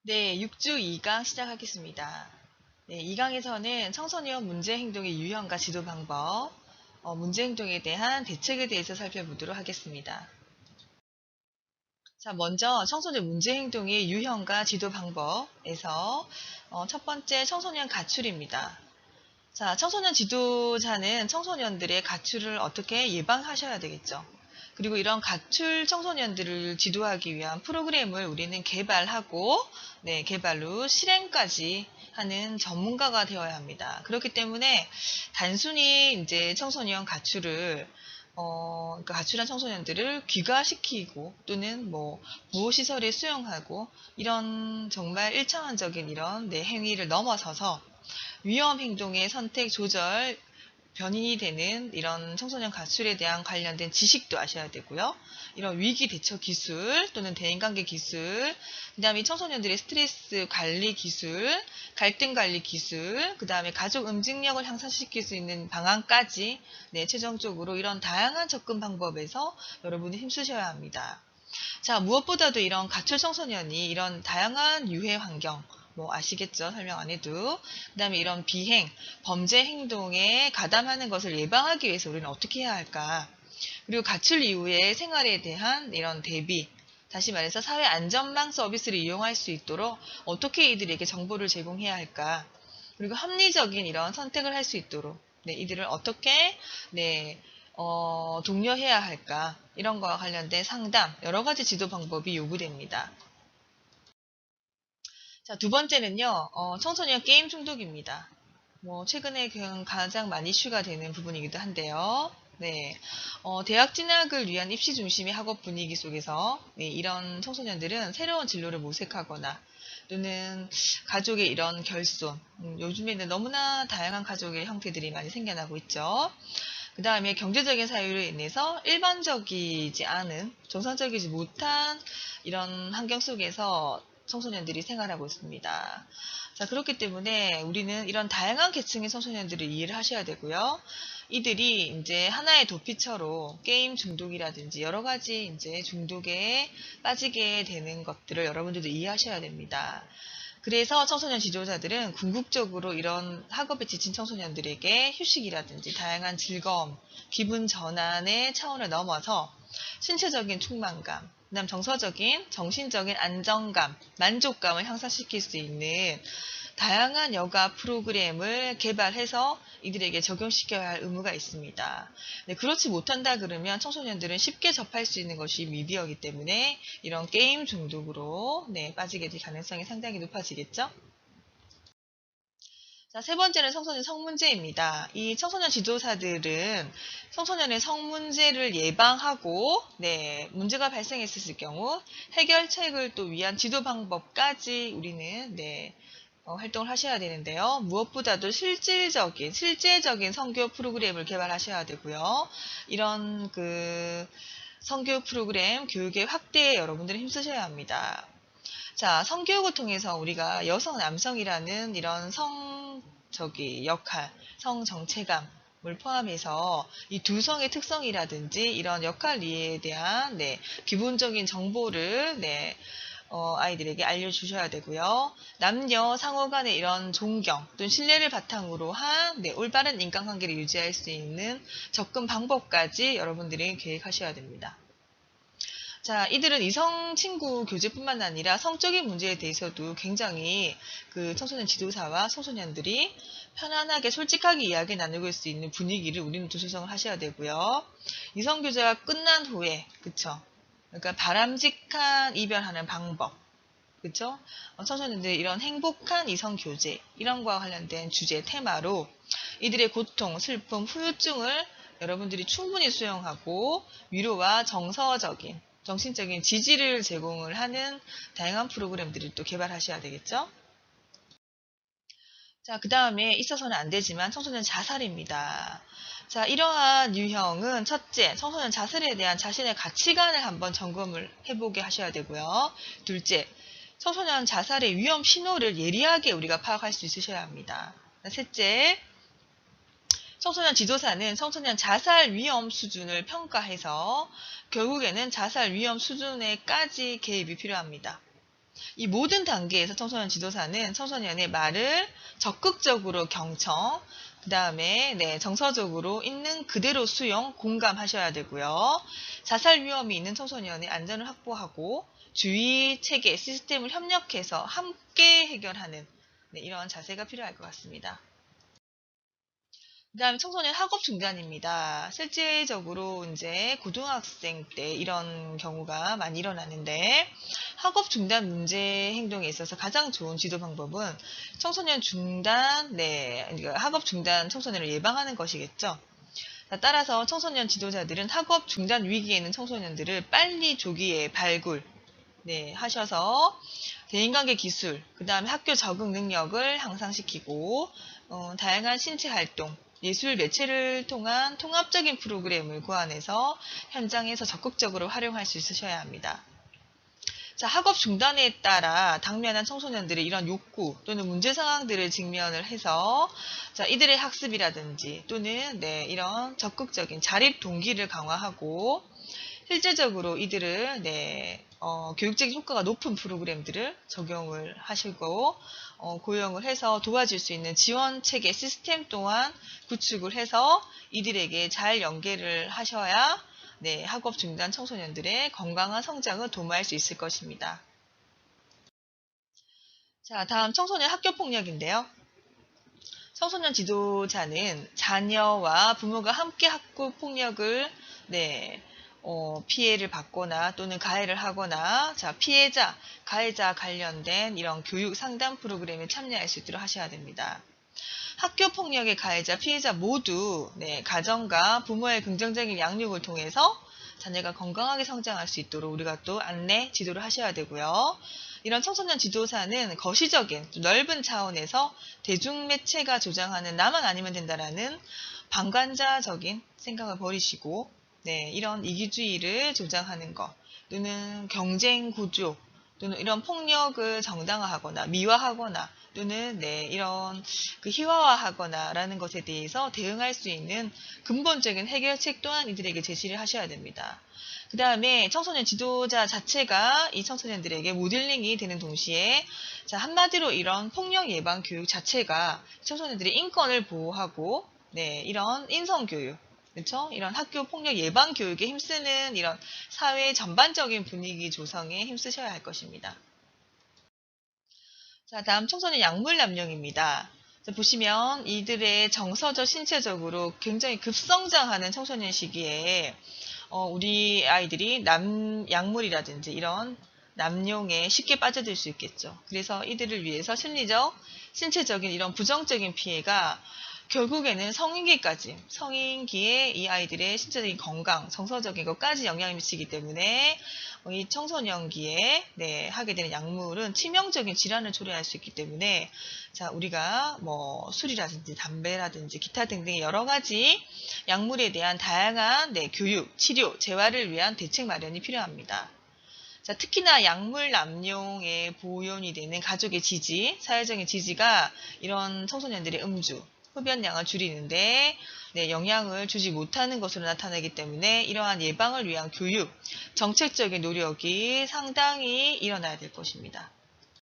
네, 6주 2강 시작하겠습니다. 네, 2강에서는 청소년 문제 행동의 유형과 지도 방법, 문제 행동에 대한 대책에 대해서 살펴보도록 하겠습니다. 자, 먼저 청소년 문제 행동의 유형과 지도 방법에서 첫 번째 청소년 가출입니다. 자, 청소년 지도자는 청소년들의 가출을 어떻게 예방하셔야 되겠죠. 그리고 이런 가출 청소년들을 지도하기 위한 프로그램을 우리는 개발하고, 네, 개발 후 실행까지 하는 전문가가 되어야 합니다. 그렇기 때문에 단순히 이제 청소년 가출을 그러니까 가출한 청소년들을 귀가시키고 또는 뭐 보호시설에 수용하고 이런 정말 일차원적인 이런 네, 행위를 넘어서서 위험 행동의 선택 조절 변인이 되는 이런 청소년 가출에 대한 관련된 지식도 아셔야 되고요. 이런 위기 대처 기술 또는 대인관계 기술, 그 다음에 청소년들의 스트레스 관리 기술, 갈등 관리 기술, 그 다음에 가족 응징력을 향상시킬 수 있는 방안까지 네, 최종적으로 이런 다양한 접근 방법에서 여러분이 힘쓰셔야 합니다. 자, 무엇보다도 이런 가출 청소년이 이런 다양한 유해 환경, 뭐 아시겠죠? 설명 안 해도. 그 다음에 이런 비행, 범죄 행동에 가담하는 것을 예방하기 위해서 우리는 어떻게 해야 할까? 그리고 가출 이후의 생활에 대한 이런 대비, 다시 말해서 사회 안전망 서비스를 이용할 수 있도록 어떻게 이들에게 정보를 제공해야 할까? 그리고 합리적인 이런 선택을 할 수 있도록 네, 이들을 어떻게 네, 독려해야 할까? 이런 거와 관련된 상담, 여러 가지 지도 방법이 요구됩니다. 자, 두 번째는요, 청소년 게임 중독입니다. 뭐, 최근에 가장 많이 이슈가 되는 부분이기도 한데요. 네, 대학 진학을 위한 입시 중심의 학업 분위기 속에서 네, 이런 청소년들은 새로운 진로를 모색하거나 또는 가족의 이런 결손, 요즘에는 너무나 다양한 가족의 형태들이 많이 생겨나고 있죠. 그 다음에 경제적인 사유로 인해서 일반적이지 않은, 정상적이지 못한 이런 환경 속에서 청소년들이 생활하고 있습니다. 자, 그렇기 때문에 우리는 이런 다양한 계층의 청소년들을 이해를 하셔야 되고요. 이들이 이제 하나의 도피처로 게임 중독이라든지 여러 가지 이제 중독에 빠지게 되는 것들을 여러분들도 이해하셔야 됩니다. 그래서 청소년 지도자들은 궁극적으로 이런 학업에 지친 청소년들에게 휴식이라든지 다양한 즐거움, 기분 전환의 차원을 넘어서 신체적인 충만감, 그다음 정서적인, 정신적인 안정감, 만족감을 향상시킬 수 있는 다양한 여가 프로그램을 개발해서 이들에게 적용시켜야 할 의무가 있습니다. 네, 그렇지 못한다 그러면 청소년들은 쉽게 접할 수 있는 것이 미디어이기 때문에 이런 게임 중독으로 네, 빠지게 될 가능성이 상당히 높아지겠죠. 자, 세 번째는 청소년 성문제입니다. 이 청소년 지도사들은 청소년의 성문제를 예방하고, 네, 문제가 발생했을 경우 해결책을 또 위한 지도 방법까지 우리는, 네, 활동을 하셔야 되는데요. 무엇보다도 실제적인 선교 프로그램을 개발하셔야 되고요. 이런 선교 프로그램 교육의 확대에 여러분들이 힘쓰셔야 합니다. 자, 성교육을 통해서 우리가 여성, 남성이라는 이런 역할, 성 정체감을 포함해서 이 두 성의 특성이라든지 이런 역할 이해에 대한 네, 기본적인 정보를 네, 아이들에게 알려주셔야 되고요. 남녀 상호 간의 이런 존경 또는 신뢰를 바탕으로 한 네, 올바른 인간관계를 유지할 수 있는 접근 방법까지 여러분들이 계획하셔야 됩니다. 자, 이들은 이성 친구 교제뿐만 아니라 성적인 문제에 대해서도 굉장히 그 청소년 지도사와 청소년들이 편안하게 솔직하게 이야기 나누고 수 있는 분위기를 우리는 또 조성을 하셔야 되고요. 이성 교제가 끝난 후에, 그쵸? 그러니까 바람직한 이별하는 방법, 그쵸? 청소년들이 이런 행복한 이성 교제, 이런 거와 관련된 주제, 테마로 이들의 고통, 슬픔, 후유증을 여러분들이 충분히 수용하고 위로와 정신적인 지지를 제공을 하는 다양한 프로그램들을 또 개발하셔야 되겠죠? 자, 그 다음에 있어서는 안 되지만 청소년 자살입니다. 자, 이러한 유형은 첫째, 청소년 자살에 대한 자신의 가치관을 한번 점검을 해보게 하셔야 되고요. 둘째, 청소년 자살의 위험 신호를 예리하게 우리가 파악할 수 있으셔야 합니다. 셋째, 청소년 지도사는 청소년 자살 위험 수준을 평가해서 결국에는 자살 위험 수준에까지 개입이 필요합니다. 이 모든 단계에서 청소년 지도사는 청소년의 말을 적극적으로 경청, 그 다음에 정서적으로 있는 그대로 수용, 공감하셔야 되고요. 자살 위험이 있는 청소년의 안전을 확보하고 주의, 체계, 시스템을 협력해서 함께 해결하는 이런 자세가 필요할 것 같습니다. 그 다음 청소년 학업 중단입니다. 실제적으로 이제 고등학생 때 이런 경우가 많이 일어나는데 학업 중단 문제 행동에 있어서 가장 좋은 지도 방법은 청소년 중단, 그러니까 학업 중단 청소년을 예방하는 것이겠죠. 따라서 청소년 지도자들은 학업 중단 위기에 있는 청소년들을 빨리 조기에 발굴, 하셔서 대인관계 기술, 그 다음에 학교 적응 능력을 향상시키고 다양한 신체 활동, 예술 매체를 통한 통합적인 프로그램을 고안해서 현장에서 적극적으로 활용할 수 있으셔야 합니다. 자, 학업 중단에 따라 당면한 청소년들의 이런 욕구 또는 문제 상황들을 직면을 해서 자, 이들의 학습이라든지 또는 이런 적극적인 자립 동기를 강화하고 실제적으로 이들을 교육적인 효과가 높은 프로그램들을 적용을 하시고 고용을 해서 도와줄 수 있는 지원 체계 시스템 또한 구축을 해서 이들에게 잘 연계를 하셔야 학업 중단 청소년들의 건강한 성장을 도모할 수 있을 것입니다. 자, 다음 청소년 학교폭력인데요. 청소년 지도자는 자녀와 부모가 함께 학교 폭력을 피해를 받거나 또는 가해를 하거나 피해자, 가해자 관련된 이런 교육 상담 프로그램에 참여할 수 있도록 하셔야 됩니다. 학교 폭력의 가해자, 피해자 모두 가정과 부모의 긍정적인 양육을 통해서 자녀가 건강하게 성장할 수 있도록 우리가 또 안내, 지도를 하셔야 되고요. 이런 청소년 지도사는 거시적인 넓은 차원에서 대중매체가 조장하는 나만 아니면 된다라는 방관자적인 생각을 버리시고 이런 이기주의를 조장하는 것 또는 경쟁 구조 또는 이런 폭력을 정당화하거나 미화하거나 또는 이런 희화화하거나 라는 것에 대해서 대응할 수 있는 근본적인 해결책 또한 이들에게 제시를 하셔야 됩니다. 그 다음에 청소년 지도자 자체가 이 청소년들에게 모델링이 되는 동시에 한마디로 이런 폭력 예방 교육 자체가 청소년들의 인권을 보호하고 이런 인성교육 그렇죠? 이런 학교 폭력 예방 교육에 힘쓰는 이런 사회 전반적인 분위기 조성에 힘쓰셔야 할 것입니다. 자, 다음 청소년 약물 남용입니다. 보시면 이들의 정서적, 신체적으로 굉장히 급성장하는 청소년 시기에 우리 아이들이 약물이라든지 이런 남용에 쉽게 빠져들 수 있겠죠. 그래서 이들을 위해서 심리적, 신체적인 이런 부정적인 피해가 결국에는 성인기까지, 성인기에 이 아이들의 신체적인 건강, 정서적인 것까지 영향을 미치기 때문에 이 청소년기에 하게 되는 약물은 치명적인 질환을 초래할 수 있기 때문에 자, 우리가 뭐 술이라든지 담배라든지 기타 등등의 여러 가지 약물에 대한 다양한 교육, 치료, 재활을 위한 대책 마련이 필요합니다. 자, 특히나 약물 남용에 보존이 되는 가족의 지지, 사회적인 지지가 이런 청소년들의 음주, 흡연량을 줄이는데 영향을 주지 못하는 것으로 나타나기 때문에 이러한 예방을 위한 교육, 정책적인 노력이 상당히 일어나야 될 것입니다.